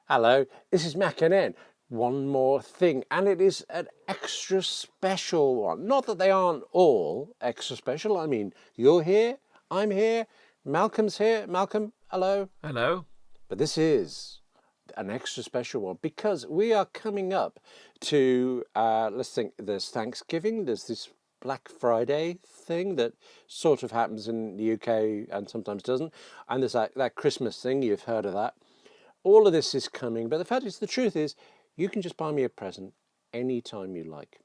Hello, this is MacNN. One more thing, and it is an extra special one. Not that they aren't all extra special. I mean, you're here, I'm here, Malcolm's here. Malcolm, hello. Hello. But this is an extra special one because we are coming up to, let's think, there's Thanksgiving, there's this Black Friday thing that sort of happens in the UK and sometimes doesn't, and there's that Christmas thing, you've heard of that. All of this is coming, but the fact is, the truth is, you can just buy me a present anytime you like.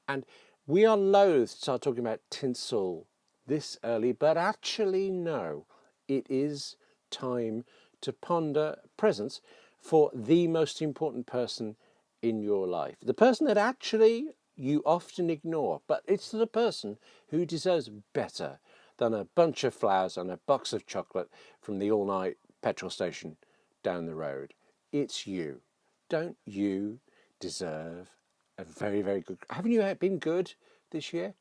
And we are loath to start talking about tinsel this early, but actually no, it is time to ponder presents for the most important person in your life. The person that actually you often ignore, but it's the person who deserves better than a bunch of flowers and a box of chocolate from the all-night petrol station down the road. It's you. Don't you deserve a very, very good... Haven't you been good this year?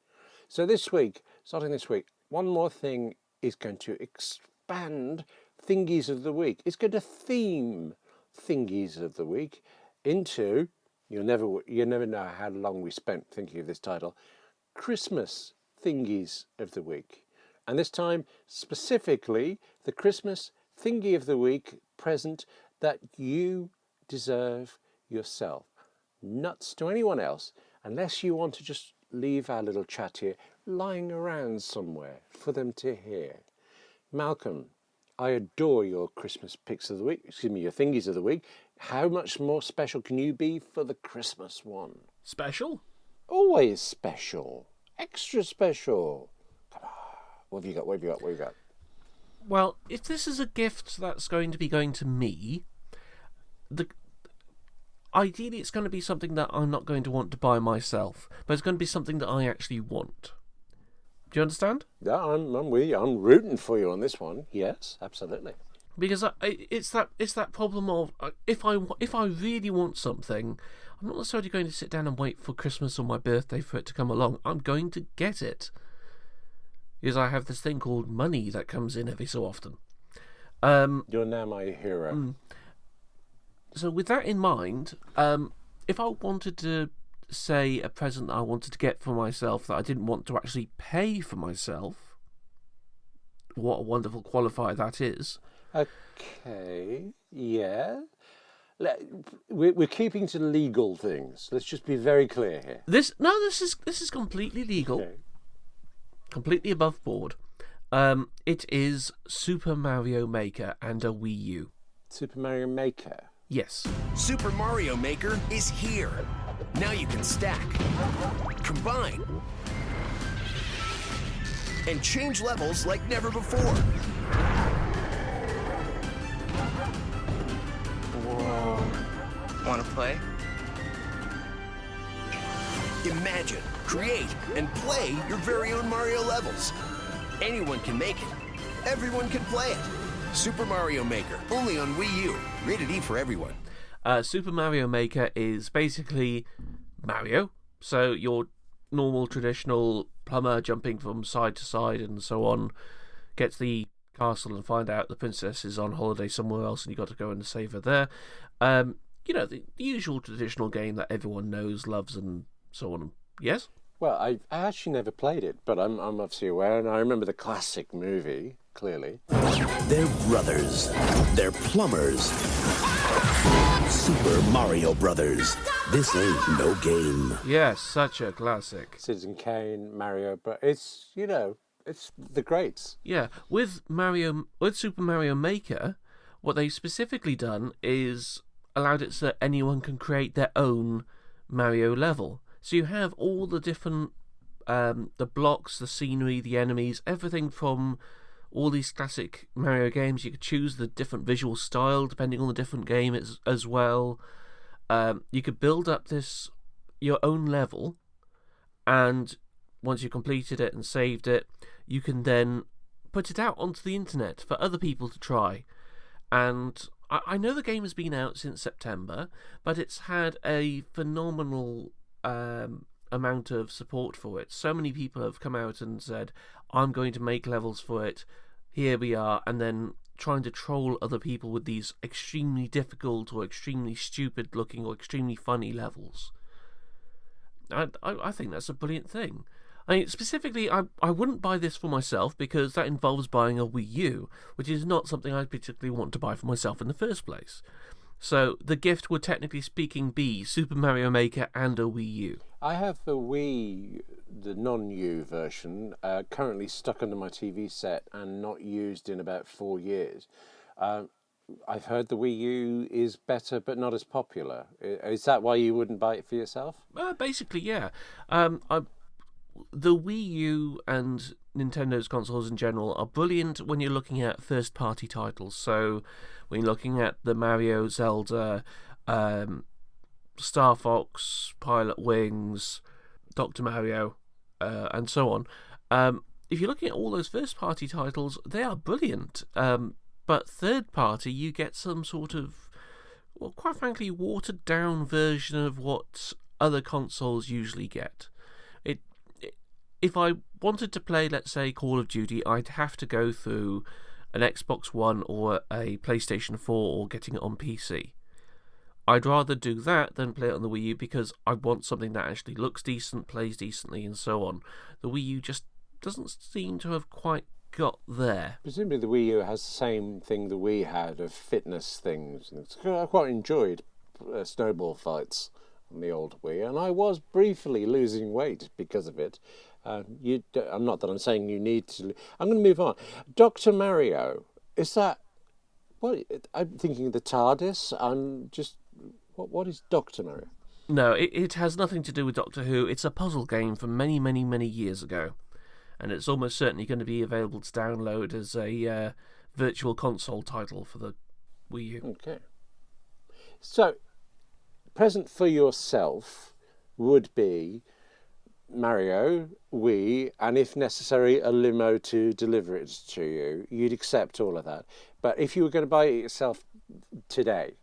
So this week, starting this week, one more thing is going to expand Thingies of the Week. It's going to theme Thingies of the Week into, you'll never know how long we spent thinking of this title, Christmas Thingies of the Week. And this time, specifically, the Christmas Thingy of the Week present that you deserve yourself. Nuts to anyone else, unless you want to just leave our little chat here lying around somewhere for them to hear. Malcolm, I adore your Christmas picks of the week, your Thingies of the Week. How much more special can you be for the Christmas one? Special? Always special. Extra special. Come on. What have you got? Well, if this is a gift that's going to be going to me, ideally it's going to be something that I'm not going to want to buy myself, but it's going to be something that I actually want. Do you understand? Yeah, I'm with you. I'm rooting for you on this one. Yes, absolutely. Because it's that problem of if I really want something, I'm not necessarily going to sit down and wait for Christmas or my birthday for it to come along. I'm going to get it. Because I have this thing called money that comes in every so often. You're now my hero. So with that in mind, if I wanted to say a present that I wanted to get for myself that I didn't want to actually pay for myself, what a wonderful qualifier that is. Okay, yeah. We're keeping to legal things. Let's just be very clear here. This is completely legal. Okay. Completely above board. It is Super Mario Maker and a Wii U. Super Mario Maker. Yes. Super Mario Maker is here. Now you can stack, combine, and change levels like never before. Whoa. Want to play? Imagine, create, and play your very own Mario levels. Anyone can make it. Everyone can play it. Super Mario Maker, only on Wii U. Rated E for everyone. Super Mario Maker is basically Mario. So your normal, traditional plumber jumping from side to side and so on, gets the castle and find out the princess is on holiday somewhere else and you got to go and save her there. The usual traditional game that everyone knows, loves, and so on. Yes? Well, I actually never played it, but I'm obviously aware, and I remember the classic movie, clearly. They're brothers. They're plumbers. Super Mario Brothers. This ain't no game. Yes, such a classic. Citizen Kane, Mario, but it's the greats. Yeah, with Super Mario Maker, what they've specifically done is allowed it so that anyone can create their own Mario level. So you have all the different, the blocks, the scenery, the enemies, everything from all these classic Mario games. You could choose the different visual style depending on the different game as well. You could build up your own level, and once you've completed it and saved it, you can then put it out onto the internet for other people to try. And I know the game has been out since September, but it's had a phenomenal amount of support for it. So many people have come out and said, I'm going to make levels for it, here we are, and then trying to troll other people with these extremely difficult or extremely stupid looking or extremely funny levels. I think that's a brilliant thing. I mean, specifically, I wouldn't buy this for myself because that involves buying a Wii U, which is not something I particularly want to buy for myself in the first place. So the gift would technically speaking be Super Mario Maker and a Wii U. I have the Wii, the non-U version, currently stuck under my TV set and not used in about 4 years. I've heard the Wii U is better but not as popular. Is that why you wouldn't buy it for yourself? Basically, yeah. The Wii U and Nintendo's consoles in general are brilliant when you're looking at first-party titles. So when you're looking at the Mario, Zelda, Star Fox, Pilot Wings, Dr. Mario, and so on. If you're looking at all those first-party titles, they are brilliant. But third-party, you get some sort of, well, quite frankly, watered-down version of what other consoles usually get. If I wanted to play, let's say, Call of Duty, I'd have to go through an Xbox One or a PlayStation 4 or getting it on PC. I'd rather do that than play it on the Wii U because I want something that actually looks decent, plays decently, and so on. The Wii U just doesn't seem to have quite got there. Presumably the Wii U has the same thing the Wii had of fitness things. I quite enjoyed snowball fights on the old Wii, and I was briefly losing weight because of it. I'm not that I'm saying you need to. I'm going to move on. Dr. Mario, is that what I'm thinking? The TARDIS. I'm just. What is Dr. Mario? No, it has nothing to do with Doctor Who. It's a puzzle game from many, many, many years ago, and it's almost certainly going to be available to download as a virtual console title for the Wii U. Okay. So, present for yourself would be Mario, Wii, and if necessary, a limo to deliver it to you. You'd accept all of that. But if you were going to buy it yourself today,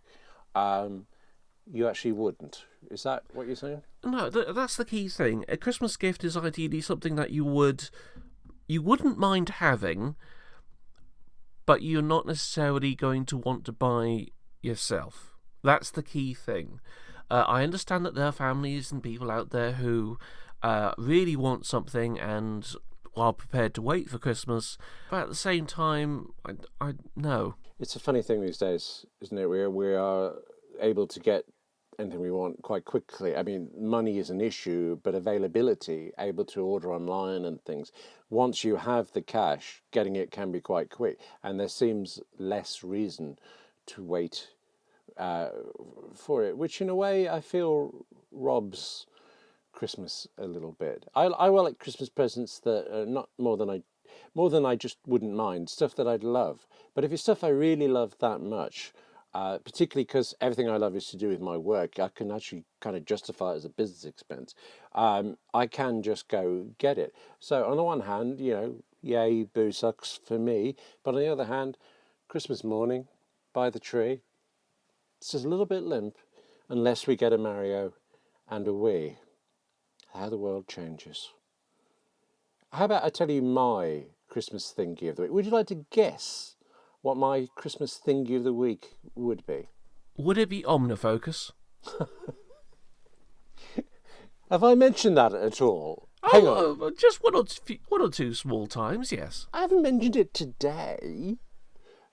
you actually wouldn't. Is that what you're saying? No, that's the key thing. A Christmas gift is ideally something that you wouldn't mind having, but you're not necessarily going to want to buy yourself. That's the key thing. I understand that there are families and people out there who really want something and are prepared to wait for Christmas, but at the same time, I no. It's a funny thing these days, isn't it? We are able to get anything we want quite quickly. I mean, money is an issue, but availability, able to order online and things. Once you have the cash, getting it can be quite quick, and there seems less reason to wait for it, which in a way I feel robs Christmas a little bit. I like Christmas presents that are not more than I just wouldn't mind, stuff that I'd love. But if it's stuff I really love that much, particularly because everything I love is to do with my work, I can actually kind of justify it as a business expense. I can just go get it. So on the one hand, yay, boo sucks for me. But on the other hand, Christmas morning, by the tree, it's just a little bit limp unless we get a Mario and a Wii. How the world changes. How about I tell you my Christmas thingy of the week? Would you like to guess what my Christmas thingy of the week would be? Would it be Omnifocus? Have I mentioned that at all? Hang on. Just one or two small times, yes. I haven't mentioned it today.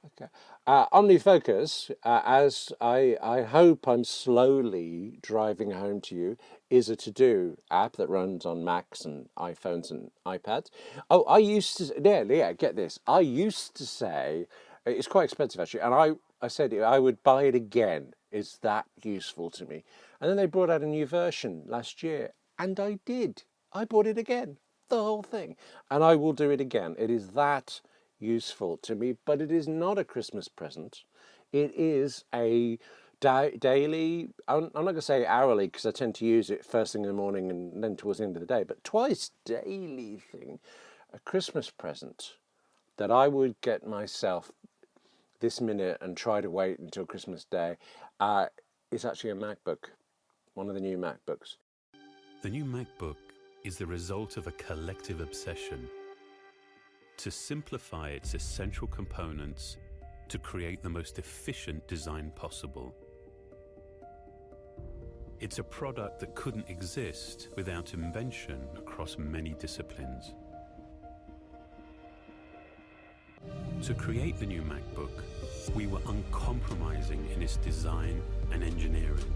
Okay. OmniFocus, as I hope I'm slowly driving home to you, is a to-do app that runs on Macs and iPhones and iPads. Oh, I used to... Yeah, get this. I used to say... It's quite expensive, actually, and I said I would buy it again. It's that useful to me. And then they brought out a new version last year, and I did. I bought it again, the whole thing. And I will do it again. It is that useful to me, but it is not a Christmas present. It is a daily, I'm not going to say hourly because I tend to use it first thing in the morning and then towards the end of the day, but twice daily thing, a Christmas present that I would get myself this minute and try to wait until Christmas Day is actually a MacBook, one of the new MacBooks. The new MacBook is the result of a collective obsession to simplify its essential components to create the most efficient design possible. It's a product that couldn't exist without invention across many disciplines. To create the new MacBook, we were uncompromising in its design and engineering.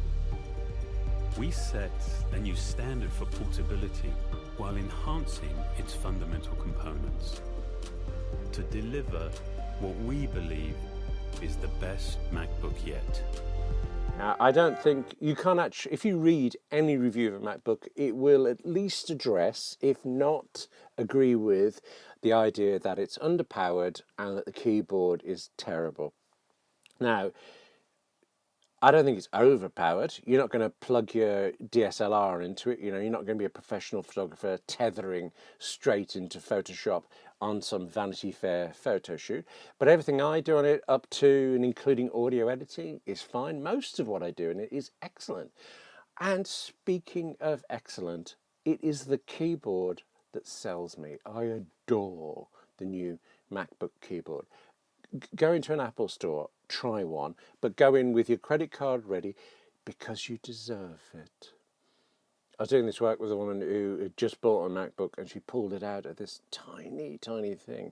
We set a new standard for portability while enhancing its fundamental components to deliver what we believe is the best MacBook yet. Now, I don't think you can't actually, if you read any review of a MacBook, it will at least address, if not agree with, the idea that it's underpowered and that the keyboard is terrible. Now, I don't think it's overpowered. You're not going to plug your DSLR into it. You know, you're not going to be a professional photographer tethering straight into Photoshop on some Vanity Fair photo shoot. But everything I do on it, up to and including audio editing, is fine. Most of what I do in it is excellent. And speaking of excellent, it is the keyboard that sells me. I adore the new MacBook keyboard. Go into an Apple store, try one, but go in with your credit card ready because you deserve it. I was doing this work with a woman who had just bought a MacBook and she pulled it out of this tiny, tiny thing,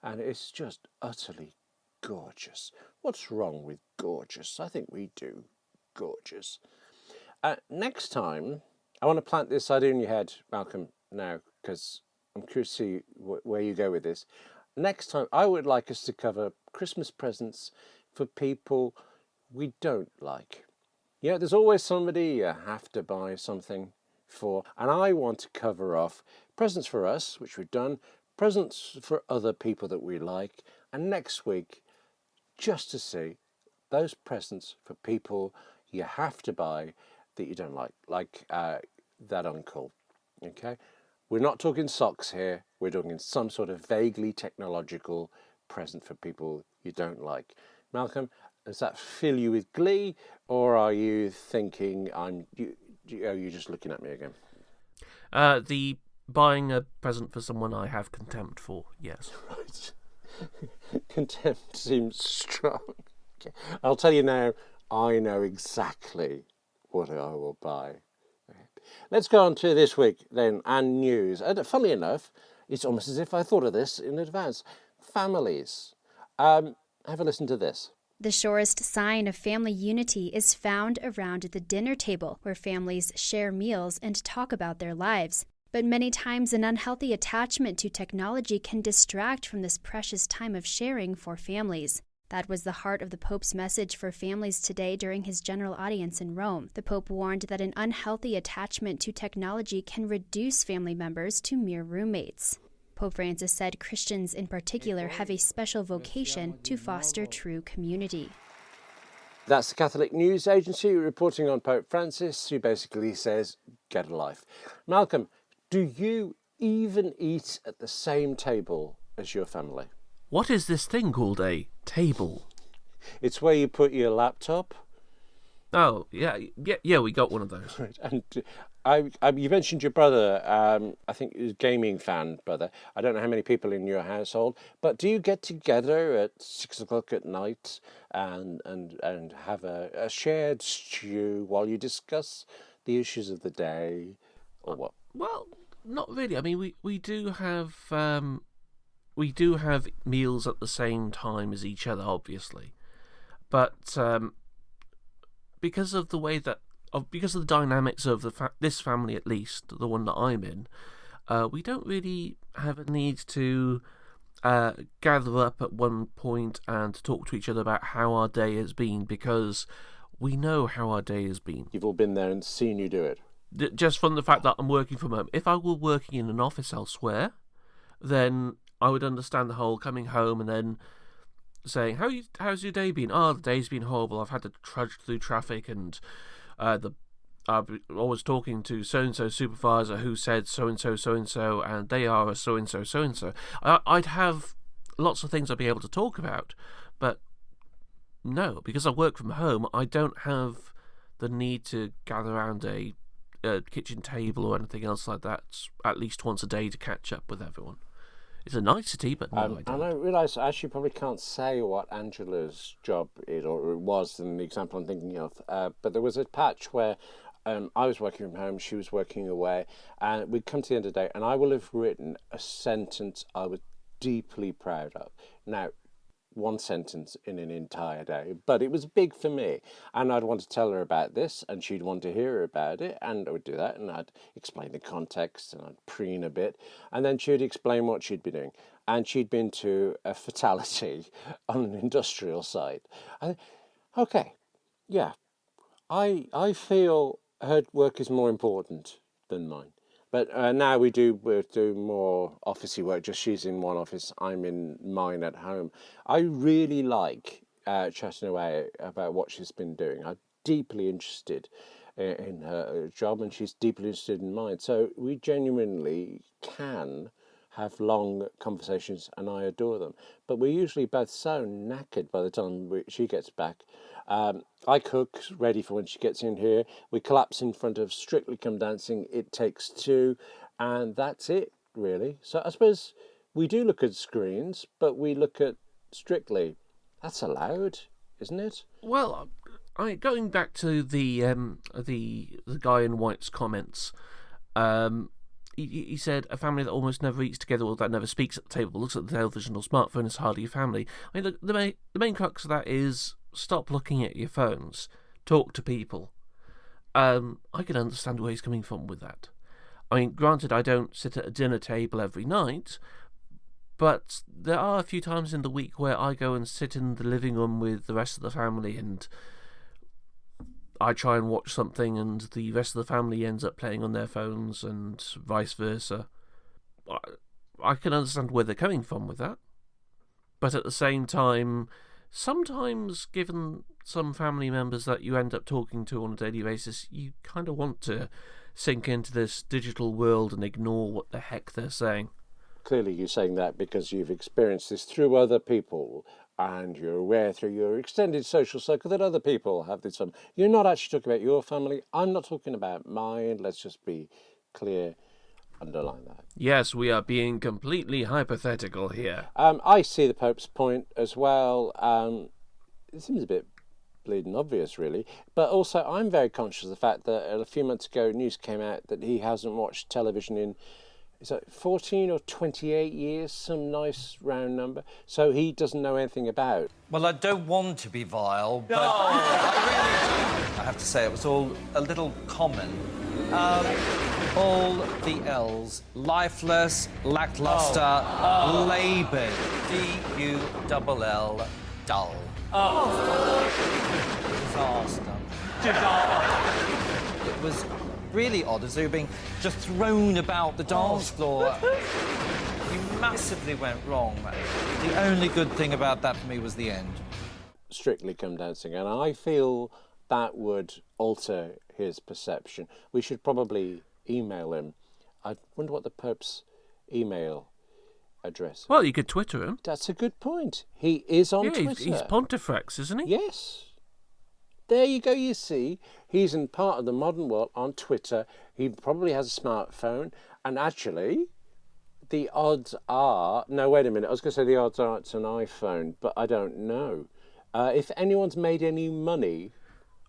and it's just utterly gorgeous. What's wrong with gorgeous? I think we do gorgeous. Next time, I want to plant this idea in your head, Malcolm, now, because I'm curious to see where you go with this. Next time, I would like us to cover Christmas presents for people we don't like. Yeah, there's always somebody you have to buy something for, and I want to cover off presents for us, which we've done, presents for other people that we like, and next week, just to see those presents for people you have to buy that you don't like that uncle, okay? We're not talking socks here. We're talking some sort of vaguely technological present for people you don't like. Malcolm, does that fill you with glee, or are you thinking are you just looking at me again? The buying a present for someone I have contempt for, yes. Right. Contempt seems strong. Okay. I'll tell you now, I know exactly what I will buy. Let's go on to this week then, and news. And funnily enough, it's almost as if I thought of this in advance. Families. Have a listen to this. The surest sign of family unity is found around the dinner table, where families share meals and talk about their lives. But many times an unhealthy attachment to technology can distract from this precious time of sharing for families. That was the heart of the Pope's message for families today during his general audience in Rome. The Pope warned that an unhealthy attachment to technology can reduce family members to mere roommates. Pope Francis said Christians in particular have a special vocation to foster true community. That's the Catholic News Agency reporting on Pope Francis, who basically says, get a life. Malcolm, do you even eat at the same table as your family? What is this thing called a table? It's where you put your laptop. Oh, yeah, we got one of those. Right. And you mentioned your brother, I think he was a gaming fan brother. I don't know how many people in your household, but do you get together at 6 o'clock at night and have a shared stew while you discuss the issues of the day, or what? Well, not really. I mean, we do have meals at the same time as each other, obviously, but because of the dynamics of this family, at least the one that I'm in, we don't really have a need to gather up at one point and talk to each other about how our day has been, because we know how our day has been. You've all been there and seen you do it. Just from the fact that I'm working from home. If I were working in an office elsewhere, then I would understand the whole coming home and then saying, how's your day been? Oh, the day's been horrible. I've had to trudge through traffic, and I was talking to so-and-so supervisor who said so-and-so, so-and-so, and they are a so-and-so, so-and-so. I'd have lots of things I'd be able to talk about, but no, because I work from home, I don't have the need to gather around a kitchen table or anything else like that at least once a day to catch up with everyone. It's a nicety, but no, I And don't. I realise I actually probably can't say what Angela's job is, or it was in the example I'm thinking of, but there was a patch where I was working from home, she was working away, and we'd come to the end of the day, and I will have written a sentence I was deeply proud of. Now, one sentence in an entire day, but it was big for me, and I'd want to tell her about this, and she'd want to hear about it, and I would do that, and I'd explain the context, and I'd preen a bit, and then she'd explain what she'd been doing, and she'd been to a fatality on an industrial site. Okay, yeah, I feel her work is more important than mine. But now we're doing more officey work. Just she's in one office, I'm in mine at home. I really like chatting away about what she's been doing. I'm deeply interested in her job, and she's deeply interested in mine. So we genuinely can have long conversations, and I adore them. But we're usually both so knackered by the time she gets back. I cook, ready for when she gets in here. We collapse in front of Strictly Come Dancing. It Takes Two, and that's it, really. So I suppose we do look at screens, but we look at Strictly. That's allowed, isn't it? Well, going back to the guy in White's comments, he said a family that almost never eats together or that never speaks at the table, looks at the television or smartphone is hardly a family. I mean, the main crux of that is stop looking at your phones, talk to people. I can understand where he's coming from with that. I mean, granted, I don't sit at a dinner table every night, but there are a few times in the week where I go and sit in the living room with the rest of the family, and I try and watch something and the rest of the family ends up playing on their phones and vice versa. I can understand where they're coming from with that. But at the same time, sometimes given some family members that you end up talking to on a daily basis, you kind of want to sink into this digital world and ignore what the heck they're saying. Clearly you're saying that because you've experienced this through other people, and you're aware through your extended social circle that other people have this. You're not actually talking about your family. I'm not talking about mine. Let's just be clear, underline that. Yes, we are being completely hypothetical here. I see the Pope's point as well. It seems a bit bleeding obvious, really. But also, I'm very conscious of the fact that a few months ago, news came out that he hasn't watched television in 14 or 28 years, some nice round number. So he doesn't know anything about. Well, I don't want to be vile, but I have to say it was all a little common. All the L's, lifeless, lackluster, laboured, D-U-double-L, dull. Disaster. It was really odd, as they were being just thrown about the dance floor. You massively went wrong. The only good thing about that for me was the end. Strictly Come Dancing, and I feel that would alter his perception. We should probably email him. I wonder what the Pope's email address is. Well, you could Twitter him. That's a good point. He is on Twitter. He's Pontifex, isn't he? Yes. There you go, you see. He's in part of the modern world on Twitter. He probably has a smartphone. And actually, the odds are... No, wait a minute. I was going to say the odds are it's an iPhone, but I don't know. If anyone's made any money...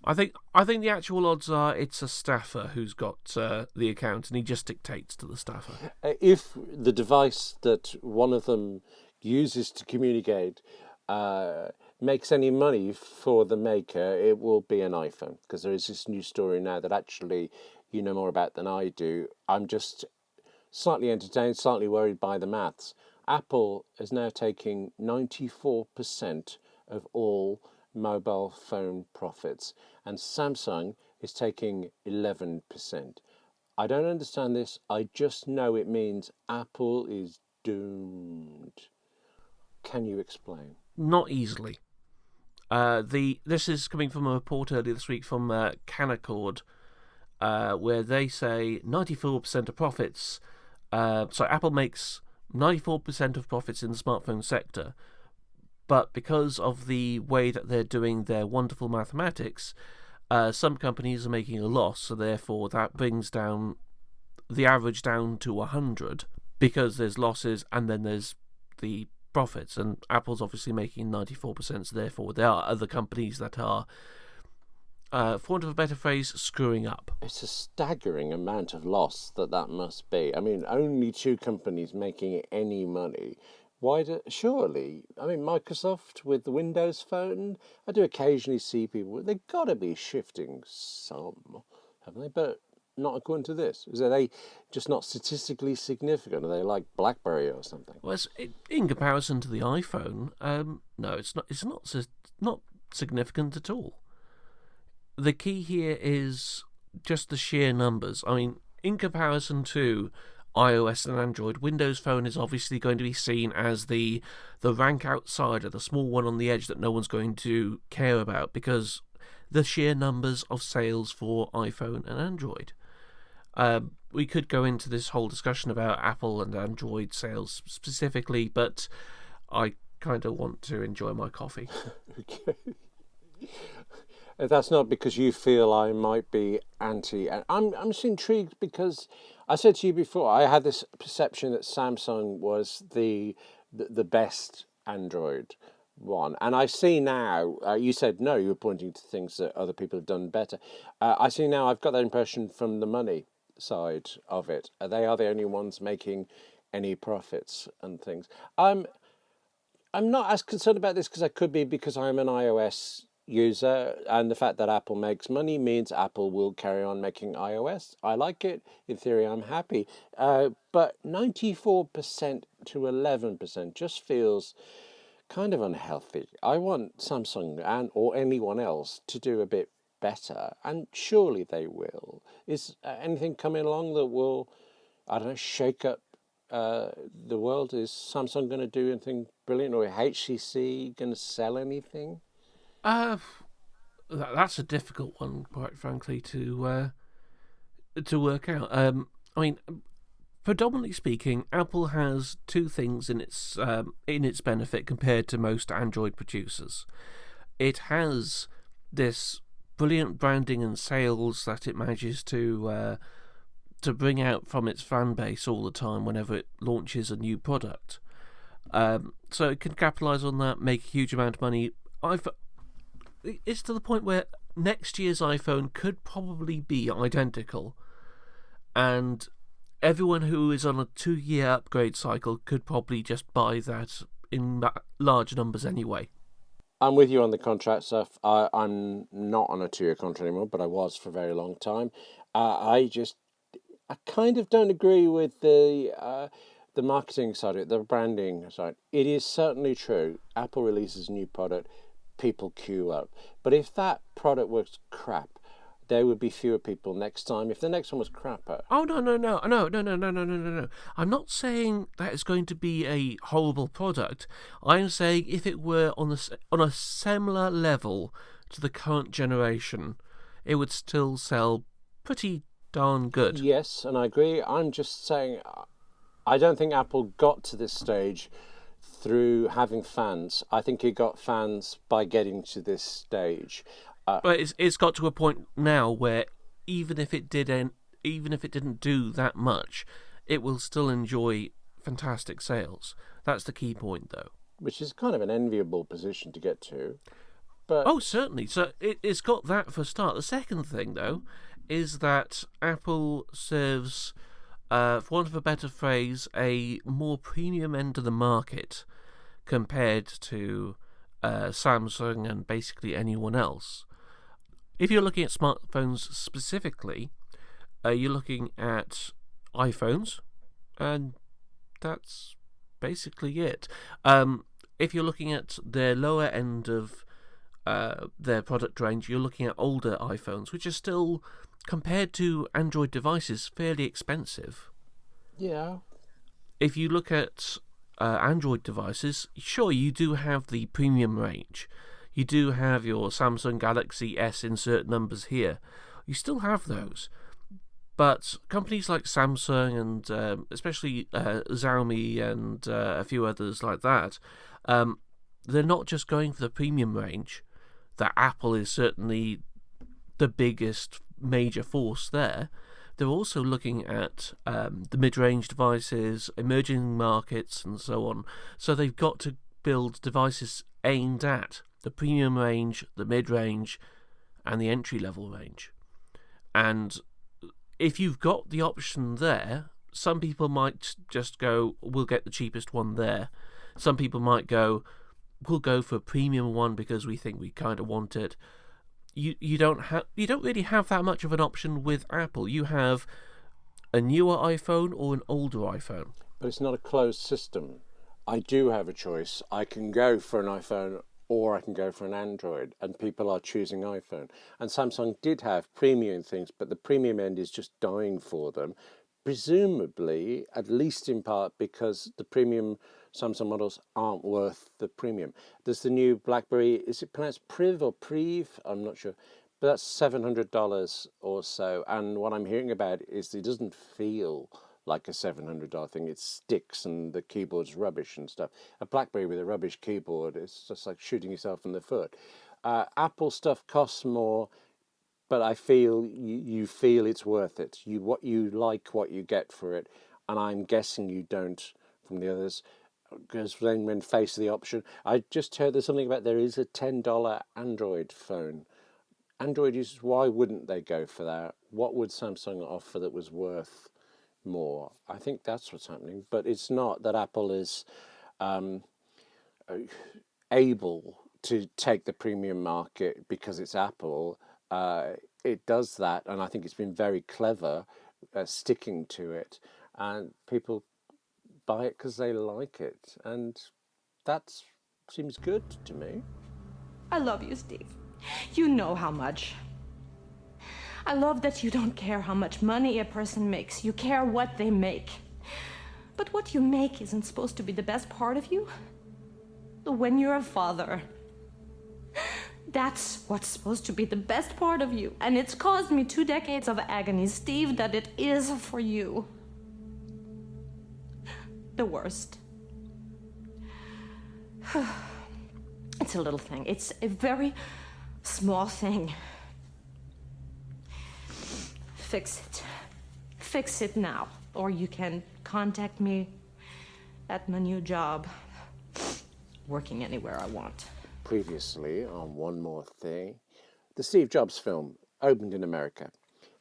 I think the actual odds are it's a staffer who's got the account, and he just dictates to the staffer. If the device that one of them uses to communicate makes any money for the maker, it will be an iPhone, because there is this new story now that actually you know more about than I do. I'm just slightly entertained, slightly worried by the maths. Apple is now taking 94% of all mobile phone profits, and Samsung is taking 11%. I don't understand this. I just know it means Apple is doomed. Can you explain? Not easily. This is coming from a report earlier this week from Canaccord, where they say 94% of profits. So Apple makes 94% of profits in the smartphone sector, but because of the way that they're doing their wonderful mathematics, some companies are making a loss, so therefore that brings down the average down to 100, because there's losses and then there's the profits, and Apple's obviously making 94%, so therefore there are other companies that are, for want of a better phrase, screwing up. It's a staggering amount of loss that must be. I mean, only 2 companies making any money. Surely, I mean, Microsoft with the Windows Phone, I do occasionally see people, they've got to be shifting some, haven't they? But not according to this. Are they just not statistically significant? Are they like BlackBerry or something? Well, in comparison to the iPhone, no, it's not. It's not significant at all. The key here is just the sheer numbers. I mean, in comparison to iOS and Android, Windows Phone is obviously going to be seen as the rank outsider, the small one on the edge that no one's going to care about because the sheer numbers of sales for iPhone and Android. We could go into this whole discussion about Apple and Android sales specifically, but I kind of want to enjoy my coffee. Okay. That's not because you feel I might be anti. I'm just intrigued because I said to you before, I had this perception that Samsung was the best Android one. And I see now, you said no, you were pointing to things that other people have done better. I see now, I've got that impression from the money side of it. They are the only ones making any profits and things. I'm not as concerned about this because I could be because I'm an iOS user, and the fact that Apple makes money means Apple will carry on making iOS. I like it. In theory, I'm happy. But 94% to 11% just feels kind of unhealthy. I want Samsung or anyone else to do a bit better, and surely they will. Is anything coming along that will, I don't know, shake up the world? Is Samsung going to do anything brilliant, or HTC going to sell anything? That's a difficult one, quite frankly, to work out. I mean, predominantly speaking, Apple has 2 things in its benefit compared to most Android producers. It has this brilliant branding and sales that it manages to bring out from its fan base all the time whenever it launches a new product. So it can capitalise on that, make a huge amount of money. It's to the point where next year's iPhone could probably be identical, and everyone who is on a 2-year upgrade cycle could probably just buy that in large numbers anyway. I'm with you on the contract stuff. I'm not on a 2-year contract anymore, but I was for a very long time. I kind of don't agree with the marketing side of it, the branding side. It is certainly true. Apple releases a new product, people queue up. But if that product was crap, there would be fewer people next time if the next one was crapper. Oh, no. I'm not saying that it's going to be a horrible product. I'm saying if it were on a similar level to the current generation, it would still sell pretty darn good. Yes, and I agree. I'm just saying I don't think Apple got to this stage through having fans. I think it got fans by getting to this stage. But it's got to a point now where even if it didn't do that much, it will still enjoy fantastic sales. That's the key point, though. Which is kind of an enviable position to get to. But oh, certainly. So it's got that for a start. The second thing, though, is that Apple serves, for want of a better phrase, a more premium end of the market compared to Samsung and basically anyone else. If you're looking at smartphones specifically, you're looking at iPhones, and that's basically it. If you're looking at the lower end of their product range, you're looking at older iPhones, which are still, compared to Android devices, fairly expensive. Yeah. If you look at Android devices, sure, you do have the premium range. You do have your Samsung Galaxy S insert numbers here. You still have those. But companies like Samsung and especially Xiaomi and a few others like that, they're not just going for the premium range. That Apple is certainly the biggest major force there. they're also looking at the mid-range devices, emerging markets, and so on. So they've got to build devices aimed at the premium range, the mid-range, and the entry-level range. And if you've got the option there, some people might just go, we'll get the cheapest one there. Some people might go, we'll go for a premium one because we think we kind of want it. You don't really have that much of an option with Apple. You have a newer iPhone or an older iPhone. But it's not a closed system. I do have a choice. I can go for an iPhone or I can go for an Android, and people are choosing iPhone. And Samsung did have premium things, but the premium end is just dying for them, presumably, at least in part, because the premium Samsung models aren't worth the premium. There's the new BlackBerry, is it pronounced Priv or Priv? I'm not sure. But that's $700 or so. And what I'm hearing about is it doesn't feel like a $700 thing. It sticks and the keyboard's rubbish and stuff. A BlackBerry with a rubbish keyboard is just like shooting yourself in the foot. Apple stuff costs more, but I feel you feel it's worth it. What you like, what you get for it, and I'm guessing you don't from the others. Because when faced with the option, I just heard there's something about there is a $10 Android phone. Android users, why wouldn't they go for that? What would Samsung offer that was worth more? I think that's what's happening, but it's not that Apple is able to take the premium market because it's Apple. It does that, and I think it's been very clever sticking to it, and people buy it because they like it, and that seems good to me. I love you, Steve. You know how much. I love that you don't care how much money a person makes. You care what they make. But what you make isn't supposed to be the best part of you. When you're a father, that's what's supposed to be the best part of you. And it's caused me 2 decades of agony, Steve, that it is for you. The worst. It's a little thing. It's a very small thing. Fix it. Fix it now. Or you can contact me at my new job. Working anywhere I want. Previously on One More Thing, the Steve Jobs film opened in America.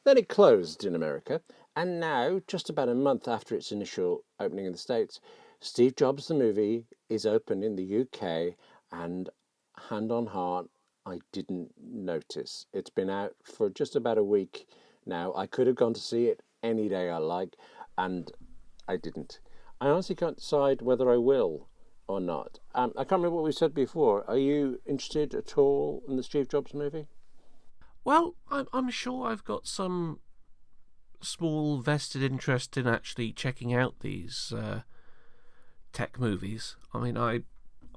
Then it closed in America. And now, just about a month after its initial opening in the States, Steve Jobs the movie is open in the UK, and hand on heart, I didn't notice. It's been out for just about a week now. I could have gone to see it any day I like, and I didn't. I honestly can't decide whether I will or not. I can't remember what we said before. Are you interested at all in the Steve Jobs movie? Well, I'm sure I've got some small vested interest in actually checking out these tech movies. I mean, I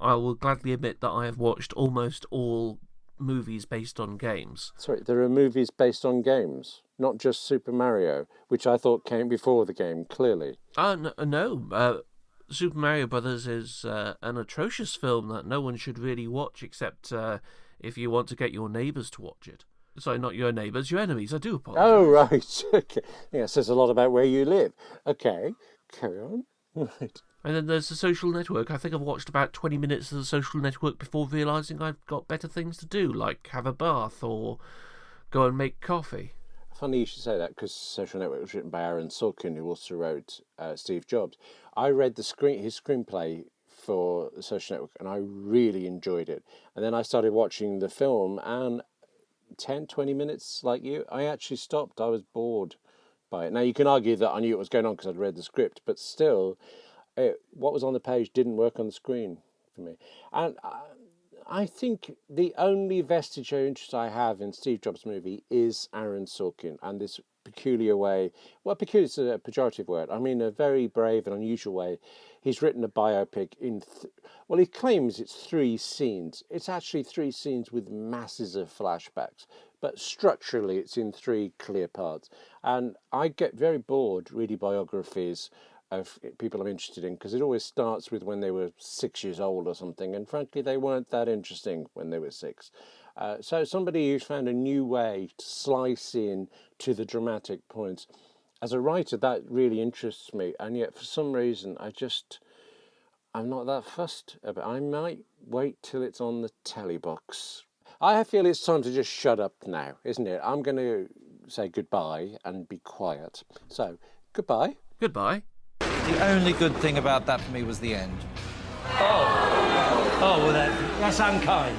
will gladly admit that I have watched almost all movies based on games. Sorry, there are movies based on games, not just Super Mario, which I thought came before the game, clearly. No. Super Mario Brothers is an atrocious film that no one should really watch except if you want to get your neighbours to watch it. Sorry, not your neighbours, your enemies. I do apologise. Oh, right. Okay. Yeah, it says a lot about where you live. Okay, carry on. Right. And then there's The Social Network. I think I've watched about 20 minutes of The Social Network before realising I've got better things to do, like have a bath or go and make coffee. Funny you should say that, because Social Network was written by Aaron Sorkin, who also wrote Steve Jobs. I read his screenplay for The Social Network, and I really enjoyed it. And then I started watching the film, and 10, 20 minutes, like you, I actually stopped. I was bored by it. Now, you can argue that I knew what was going on because I'd read the script, but still, what was on the page didn't work on the screen for me. And I think the only vestige of interest I have in Steve Jobs' movie is Aaron Sorkin and this peculiar way. Well, peculiar is a pejorative word. I mean, a very brave and unusual way. He's written a biopic in, well, he claims it's 3 scenes. It's actually 3 scenes with masses of flashbacks, but structurally it's in 3 clear parts. And I get very bored reading biographies of people I'm interested in, because it always starts with when they were 6 years old or something, and frankly they weren't that interesting when they were 6. So somebody who's found a new way to slice in to the dramatic points, as a writer, that really interests me, and yet for some reason I'm not that fussed about it. I might wait till it's on the telly box. I feel it's time to just shut up now, isn't it? I'm going to say goodbye and be quiet. So, goodbye. Goodbye. The only good thing about that for me was the end. Oh, well, that's unkind.